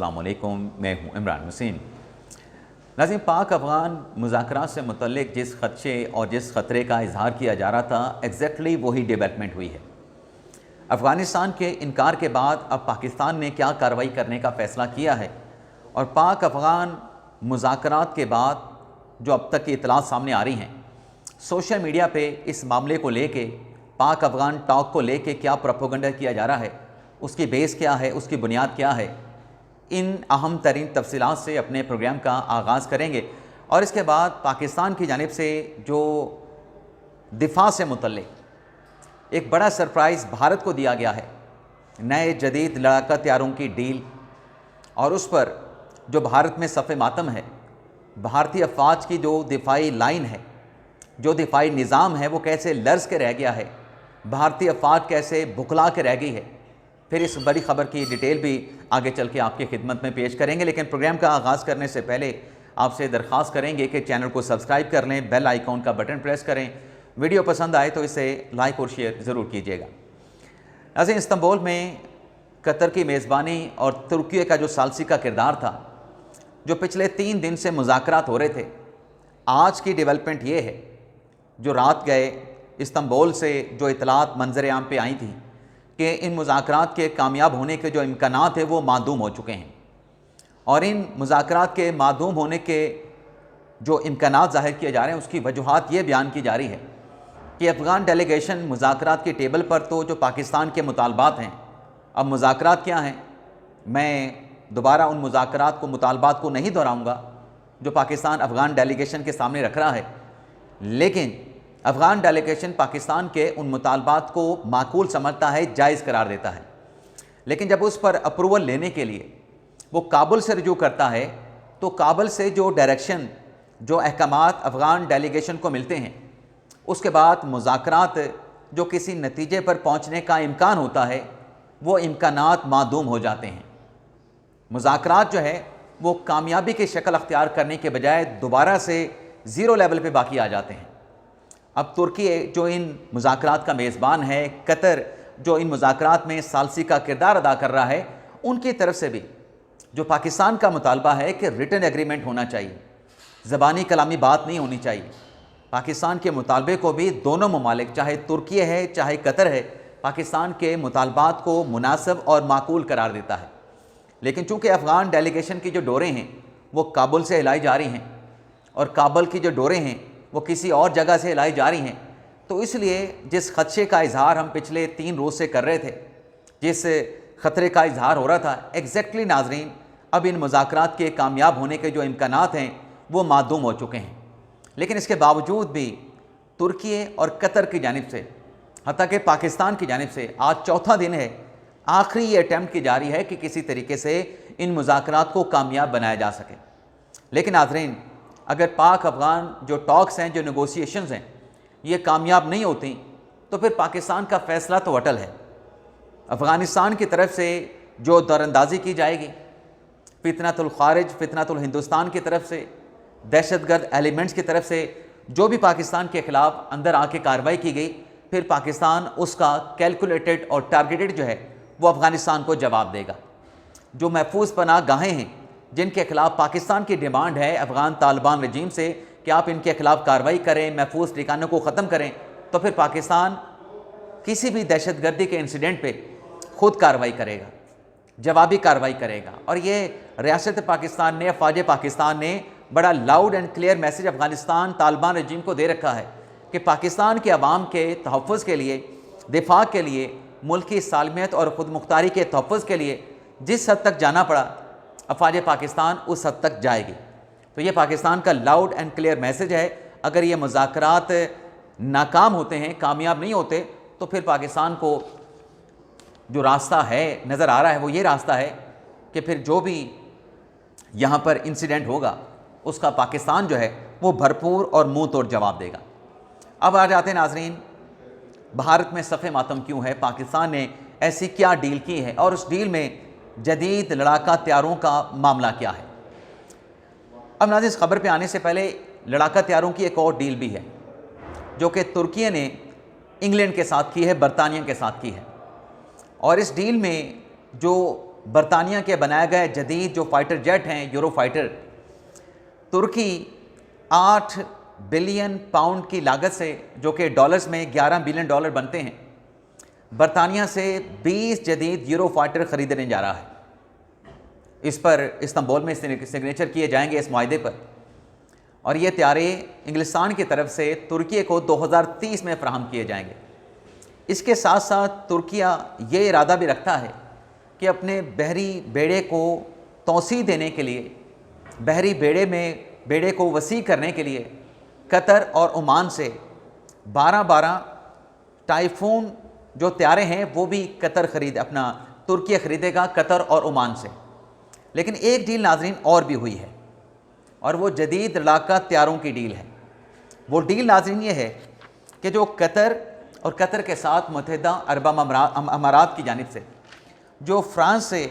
अस्सलामुअलैकुम, मैं हूं इमरान हुसैन। नाज़रीन, पाक अफ़गान मुज़ाकरात से मुतल्लिक़ जिस ख़दशे और जिस ख़तरे का इज़हार किया जा रहा था, एग्जैक्टली वही डेवलपमेंट हुई है। अफ़गानिस्तान के इनकार के बाद अब पाकिस्तान ने क्या कार्रवाई करने का फ़ैसला किया है और पाक अफ़गान मुज़ाकरात के बाद जो अब तक की इत्तलात सामने आ रही हैं, सोशल मीडिया पे इस मामले को लेके, पाक अफ़गान टॉक को लेके क्या प्रोपेगेंडा किया जा रहा है, उसकी बेस क्या है, उसकी बुनियाद क्या है, इन अहम तरीन तफसीलात से अपने प्रोग्राम का आगाज़ करेंगे। और इसके बाद पाकिस्तान की जानिब से जो दिफा से मुतल्लिक़ एक बड़ा सरप्राइज़ भारत को दिया गया है, नए जदीद लड़ाका तैयारों की डील, और उस पर जो भारत में सफ़े मातम है, भारतीय अफवाज की जो दिफाई लाइन है, जो दिफाई निज़ाम है, वो कैसे लर्ज़ के रह गया है, भारतीय अफवाज कैसे बुखला के रह गई है। फिर इस बड़ी ख़बर की डिटेल भी आगे चल के आपकी खिदमत में पेश करेंगे। लेकिन प्रोग्राम का आगाज़ करने से पहले आपसे दरख्वास्त करेंगे कि चैनल को सब्सक्राइब कर लें, बेल आइकॉन का बटन प्रेस करें, वीडियो पसंद आए तो इसे लाइक और शेयर ज़रूर कीजिएगा। नाज़रीन, इस्तांबुल में कतर की मेज़बानी और तुर्की का जो सालसी का किरदार था, जो पिछले 3 दिन से मुज़ाकरात हो रहे थे, आज की डेवलपमेंट ये है, जो रात गए इस्तांबुल से जो इतलात मंजर आम पे आई थी कि इन मुज़ाकरात के कामयाब होने के जो इम्कानात हैं वो मादूम हो चुके हैं। और इन मुज़ाकरात के मादूम होने के जो इम्कानात ज़ाहिर किए जा रहे हैं, उसकी वजूहात ये बयान की जा रही है कि अफ़गान डेलीगेशन मुज़ाकरात की टेबल पर तो जो पाकिस्तान के मुतालबात हैं, अब मुज़ाकरात क्या हैं, मैं दोबारा उन मुज़ाकरात को मुतालबात को नहीं दोहराऊँगा जो पाकिस्तान अफ़गान डेलीगेशन के सामने रख रहा है, लेकिन अफ़गान डेलीगेशन पाकिस्तान के उन मुतालबात को माकूल समझता है, जायज़ करार देता है। लेकिन जब उस पर अप्रूवल लेने के लिए वो काबुल से रजू करता है, तो काबुल से जो डायरेक्शन, जो अहकामात अफ़गान डेलीगेशन को मिलते हैं, उसके बाद मुज़ाकरात जो किसी नतीजे पर पहुँचने का इम्कान होता है, वो इम्कानात मादूम हो जाते हैं। मुज़ाकरात जो है वो कामयाबी की शक्ल अख्तियार करने के बजाय दोबारा से ज़ीरो लेवल पे बाकी आ जाते हैं। अब तुर्की जो इन मुज़ाकरात का मेज़बान है, कतर जो इन मुज़ाकरात में सालसी का किरदार अदा कर रहा है, उनकी तरफ से भी जो पाकिस्तान का मुतालबा है कि रिटन एग्रीमेंट होना चाहिए, ज़बानी कलामी बात नहीं होनी चाहिए। पाकिस्तान के मुतालबे को भी दोनों ममालिक, चाहे तुर्की है चाहे कतर है, पाकिस्तान के मुतालबात को मुनासिब और माकूल करार देता है। लेकिन चूँकि अफ़गान डेलीगेशन की जो डोरें हैं वो काबुल से हिलाई जा रही हैं और काबुल की जो डोरें हैं वो किसी और जगह से हिलाई जा रही हैं, तो इसलिए जिस खदशे का इजहार हम पिछले 3 रोज़ से कर रहे थे, जिस ख़तरे का इजहार हो रहा था, एग्जैक्टली नाजरीन अब इन मुज़ाकरात के कामयाब होने के जो इम्कानात हैं वो मादूम हो चुके हैं। लेकिन इसके बावजूद भी तुर्की और कतर की जानिब से, हत्ता कि पाकिस्तान की जानिब से आज चौथा दिन है, आखिरी ये अटैम्प्ट की जा रही है कि किसी तरीके से इन मुज़ाकरात को कामयाब बनाया जा सके। लेकिन नाजरीन, अगर पाक अफ़गान जो टॉक्स हैं, जो नेगोशिएशंस हैं, ये कामयाब नहीं होती तो फिर पाकिस्तान का फ़ैसला तो अटल है। अफ़गानिस्तान की तरफ से जो दरअंदाज़ी की जाएगी, फितनतुल ख़ारिज, फितनतुल हिंदुस्तान की तरफ से, दहशतगर्द एलिमेंट्स की तरफ से जो भी पाकिस्तान के ख़िलाफ़ अंदर आके कार्रवाई की गई, फिर पाकिस्तान उसका कैलकुलेटेड और टारगेटेड जो है वो अफ़गानिस्तान को जवाब देगा। जो महफूज पनाह गाहें हैं, जिनके खिलाफ पाकिस्तान की डिमांड है अफ़गान तालिबान रजीम से कि आप इनके खिलाफ कार्रवाई करें, महफूज ठिकानों को ख़त्म करें, तो फिर पाकिस्तान किसी भी दहशतगर्दी के इंसिडेंट पे ख़ुद कार्रवाई करेगा, जवाबी कार्रवाई करेगा। और ये रियासत पाकिस्तान ने, अफवाज पाकिस्तान ने बड़ा loud and clear message Afghanistan Taliban regime को दे रखा है कि पाकिस्तान के अवाम के तहफ़्फ़ुज़ के लिए, दिफा के लिए, मुल्की सालमियत और ख़ुद मुख्तारी के तहफ़्फ़ुज़ के लिए जिस हद तक जाना पड़ा, अफवाज पाकिस्तान उस हद तक जाएगी। तो ये पाकिस्तान का लाउड एंड क्लियर मैसेज है। अगर ये मुज़ाकरात नाकाम होते हैं, कामयाब नहीं होते, तो फिर पाकिस्तान को जो रास्ता है नज़र आ रहा है वो ये रास्ता है कि फिर जो भी यहाँ पर इंसिडेंट होगा उसका पाकिस्तान जो है वो भरपूर और मुँह तोड़ जवाब देगा। अब आ जाते हैं नाजरीन, भारत में सफ़े मातम क्यों है, पाकिस्तान ने ऐसी क्या डील की है और उस डील में जदीद लड़ाका तैयारों का मामला क्या है। अब नाज़रीन, इस खबर पे आने से पहले लड़ाका तैयारों की एक और डील भी है जो कि तुर्की ने इंग्लैंड के साथ की है, बरतानिया के साथ की है। और इस डील में जो बरतानिया के बनाए गए जदीद जो फाइटर जेट हैं यूरो फाइटर, तुर्की 8 बिलियन पाउंड की लागत से, जो कि डॉलर्स में 11 बिलियन डॉलर बनते हैं, बरतानिया से 20 जदीद यूरो फाइटर ख़रीदने जा रहा है। इस पर इस्तांबुल में सिग्नेचर किए जाएंगे इस मुआहदे पर, और ये तैयारे इंग्लिस्तान की तरफ से तुर्की को 2030 में फ़राहम किए जाएंगे। इसके साथ साथ तुर्किया ये इरादा भी रखता है कि अपने बहरी बेड़े को तौसी देने के लिए, बहरी बेड़े को वसी करने के लिए कतर और ओमान से 12 टाइफून जो तैयारे हैं वो भी तुर्की ख़रीदेगा कतर और ओमान से। लेकिन एक डील नाज़रीन और भी हुई है, और वो जदीद लड़ाका तैयारों की डील है। वो डील नाज़रीन ये है कि जो कतर के साथ मुत्तहिदा अरब अमारात की जानिब से जो फ्रांस से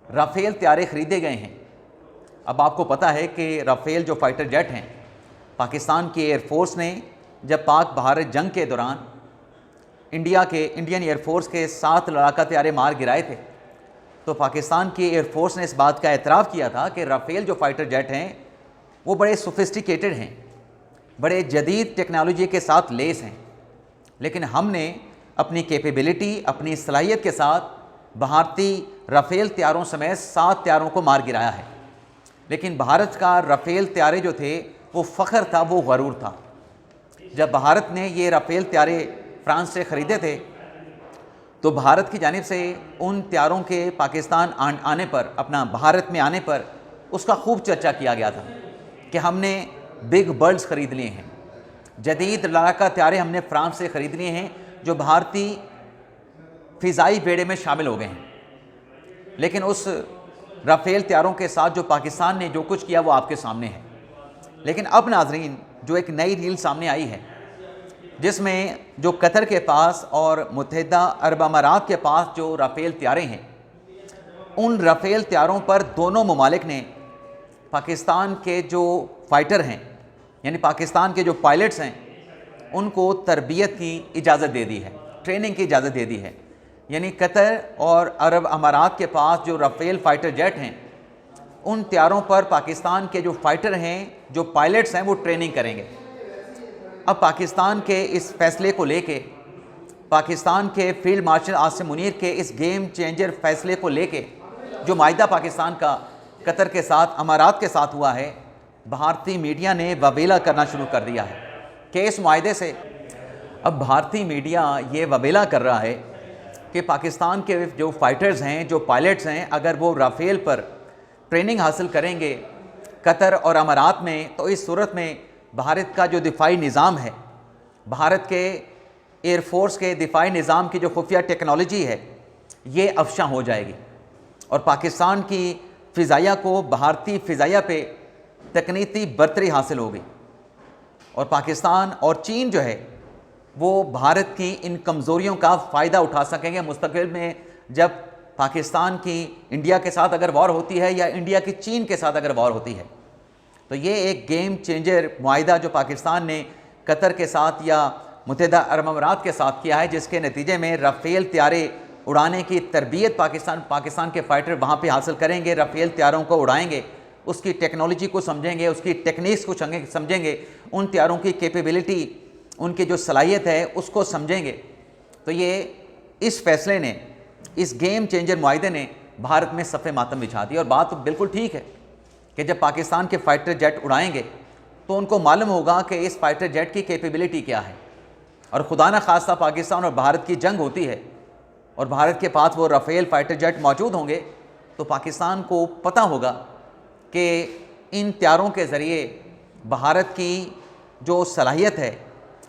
राफ़ेल तैयारे ख़रीदे गए हैं। अब आपको पता है कि राफ़ेल जो फाइटर जेट हैं, पाकिस्तान की एयरफोर्स ने जब पाक भारत जंग के दौरान इंडियन एयरफोर्स के 7 लड़ाका तैयारे मार गिराए थे, तो पाकिस्तान की एयरफोर्स ने इस बात का एतराफ़ किया था कि राफ़ेल जो फाइटर जेट हैं वो बड़े सोफिस्टिकेटेड हैं, बड़े जदीद टेक्नोलॉजी के साथ लेस हैं। लेकिन हमने अपनी कैपेबिलिटी, अपनी सलाहियत के साथ भारतीय राफ़ेल तैयारों समेत 7 तैयारों को मार गिराया है। लेकिन भारत का राफ़ेल तैयारे जो थे वो फ़ख्र था, वो गरूर था। जब भारत ने ये राफ़ेल तैयारे फ्रांस से ख़रीदे थे तो भारत की जानिब से उन तैयारों के पाकिस्तान आने पर, अपना भारत में आने पर उसका खूब चर्चा किया गया था कि हमने बिग बर्ड्स ख़रीद लिए हैं, जदीद लड़ाका तैयारे हमने फ्रांस से ख़रीद लिए हैं जो भारतीय फ़िज़ाई बेड़े में शामिल हो गए हैं। लेकिन उस राफ़ेल तैयारों के साथ जो पाकिस्तान ने जो कुछ किया वो आपके सामने है। लेकिन अब नाज़रीन जो एक नई डील सामने आई है, जिसमें जो कतर के पास और मुत्तहिदा अरब अमारात के पास जो राफ़ेल तैयारे हैं, उन राफ़ेल तैयारों पर दोनों ममालिक ने पाकिस्तान के जो फाइटर हैं, यानी पाकिस्तान के जो पायलट्स हैं, उनको तरबियत की इजाज़त दे दी है, ट्रेनिंग की इजाज़त दे दी है। यानी कतर और अरब अमारात के पास जो राफ़ेल फ़ाइटर जेट हैं, उन तैयारों पर पाकिस्तान के जो फ़ाइटर हैं, जो पायलट्स हैं, वो ट्रेनिंग करेंगे। अब पाकिस्तान के इस फ़ैसले को लेके, पाकिस्तान के फ़ील्ड मार्शल आसिम मुनीर के इस गेम चेंजर फ़ैसले को लेके जो माहिदा पाकिस्तान का कतर के साथ, अमारात के साथ हुआ है, भारतीय मीडिया ने वबेला करना शुरू कर दिया है कि इस माहिदे से अब भारतीय मीडिया ये वबेला कर रहा है कि पाकिस्तान के जो फ़ाइटर्स हैं, जो पायलट्स हैं, अगर वो राफ़ेल पर ट्रेनिंग हासिल करेंगे कतर और अमारात में, तो इस सूरत में भारत का जो दिफाई निज़ाम है, भारत के एयरफोर्स के दिफाई निज़ाम की जो खुफिया टेक्नोलॉजी है, ये अफशा हो जाएगी और पाकिस्तान की फ़िज़ाइया को भारतीय फ़िज़ाइया पे तकनीकी बरतरी हासिल होगी। और पाकिस्तान और चीन जो है वो भारत की इन कमज़ोरियों का फ़ायदा उठा सकेंगे मुस्तक़बिल में, जब पाकिस्तान की इंडिया के साथ अगर वॉर होती है या इंडिया की चीन के साथ अगर वॉर होती है। तो ये एक गेम चेंजर मुआहिदा जो पाकिस्तान ने कतर के साथ या मुत्तहिदा अरब अमारात के साथ किया है, जिसके नतीजे में राफ़ेल तैयारे उड़ाने की तरबियत पाकिस्तान के फ़ाइटर वहाँ पे हासिल करेंगे, राफ़ेल तैयारों को उड़ाएंगे, उसकी टेक्नोलॉजी को समझेंगे, उसकी टेक्निक्स को समझेंगे, उन तैयारों की कैपेबिलिटी, उनकी जो सलाहियत है उसको समझेंगे। तो ये इस फ़ैसले ने, इस गेम चेंजर मुआहिदे ने भारत में सफ़े मातम बिछा दी। और बात तो बिल्कुल ठीक है कि जब पाकिस्तान के फ़ाइटर जेट उड़ाएंगे तो उनको मालूम होगा कि इस फ़ाइटर जेट की कैपेबिलिटी क्या है। और खुदा न खास्ता पाकिस्तान और भारत की जंग होती है और भारत के पास वो राफ़ेल फ़ाइटर जेट मौजूद होंगे, तो पाकिस्तान को पता होगा कि इन तैयारों के ज़रिए भारत की जो सलाहियत है,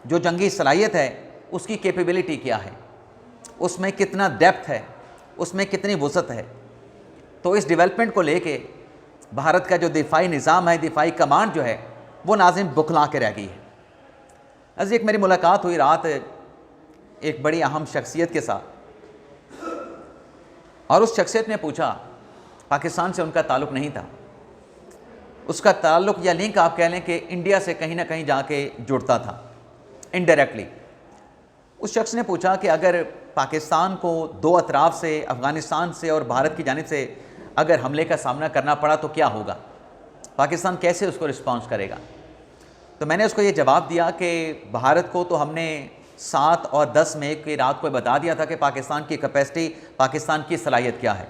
जो जंगी सलाहियत है, उसकी कैपेबिलिटी क्या है, उसमें कितना डेप्थ है, उसमें कितनी वुसअत है। तो इस डेवलपमेंट को लेके भारत का जो दिफाई निज़ाम है, दिफाई कमांड जो है, वो नाज़िम बुखला के रह गई है। अज़ एक मेरी मुलाकात हुई रात एक बड़ी अहम शख्सियत के साथ, और उस शख्सियत ने पूछा, पाकिस्तान से उनका ताल्लुक़ नहीं था, उसका ताल्लुक़ या लिंक आप कह लें कि इंडिया से कहीं ना कहीं जाके जुड़ता था इनडायरेक्टली। उस शख्स ने पूछा कि अगर पाकिस्तान को दो अतराफ से, अफ़गानिस्तान से और भारत की जानिब से अगर हमले का सामना करना पड़ा तो क्या होगा, पाकिस्तान कैसे उसको रिस्पॉन्स करेगा। तो मैंने उसको ये जवाब दिया कि भारत को तो हमने 7 और 10 मई की रात को बता दिया था कि पाकिस्तान की कैपेसिटी, पाकिस्तान की सलाहियत क्या है,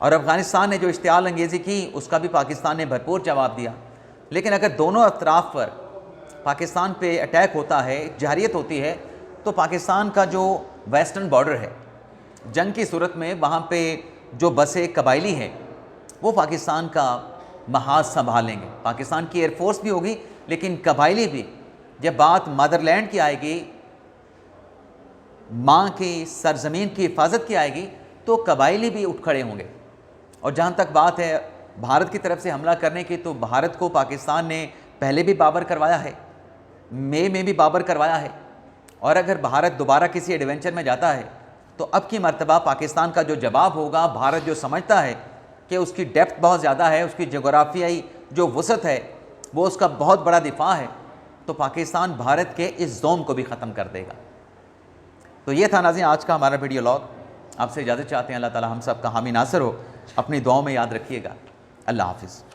और अफ़गानिस्तान ने जो इश्तियाल अंगेज़ी की उसका भी पाकिस्तान ने भरपूर जवाब दिया। लेकिन अगर दोनों अतराफ़ पर पाकिस्तान पे अटैक होता है, जहरियत होती है, तो पाकिस्तान का जो वेस्टर्न बॉर्डर है, जंग की सूरत में वहाँ पे जो बसे कबायली हैं वो पाकिस्तान का महाज संभालेंगे। पाकिस्तान की एयरफोर्स भी होगी, लेकिन कबायली भी। जब बात मदरलैंड की आएगी, माँ की सरजमीन की हिफाजत की आएगी, तो कबायली भी उठ खड़े होंगे। और जहाँ तक बात है भारत की तरफ से हमला करने की, तो भारत को पाकिस्तान ने पहले भी बाबर करवाया है, मई में भी बाबर करवाया है, और अगर भारत दोबारा किसी एडवेंचर में जाता है तो अब की मर्तबा पाकिस्तान का जो जवाब होगा, भारत जो समझता है कि उसकी डेप्थ बहुत ज़्यादा है, उसकी जोग्राफियाई जो वसअत है वो उसका बहुत बड़ा दिफा है, तो पाकिस्तान भारत के इस जोन को भी ख़त्म कर देगा। तो ये था नाज़रीन आज का हमारा वीडियो लॉग। आपसे इजाज़त चाहते हैं। अल्लाह ताला हम सब का हामी नासर हो। अपनी दुआओं में याद रखिएगा। अल्लाह हाफ़िज़।